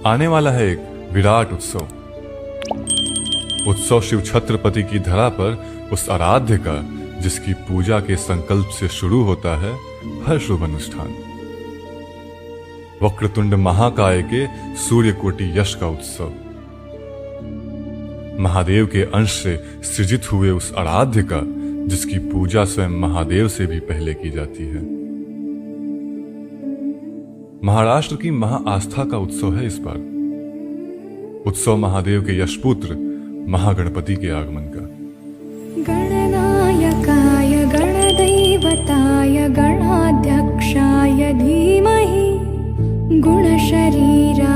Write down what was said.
आने वाला है एक विराट उत्सव। उत्सव शिव छत्रपति की धरा पर उस आराध्य का जिसकी पूजा के संकल्प से शुरू होता है हर शुभ अनुष्ठान। वक्रतुंड महाकाय के सूर्यकोटि यश का उत्सव। महादेव के अंश से सृजित हुए उस आराध्य का जिसकी पूजा स्वयं महादेव से भी पहले की जाती है। महाराष्ट्र की महाआस्था का उत्सव है इस बार। उत्सव महादेव के यशपुत्र महागणपति के आगमन का। गणनायकाय गणदैवताय गणाध्यक्षाय धीमहि गुणशरीराय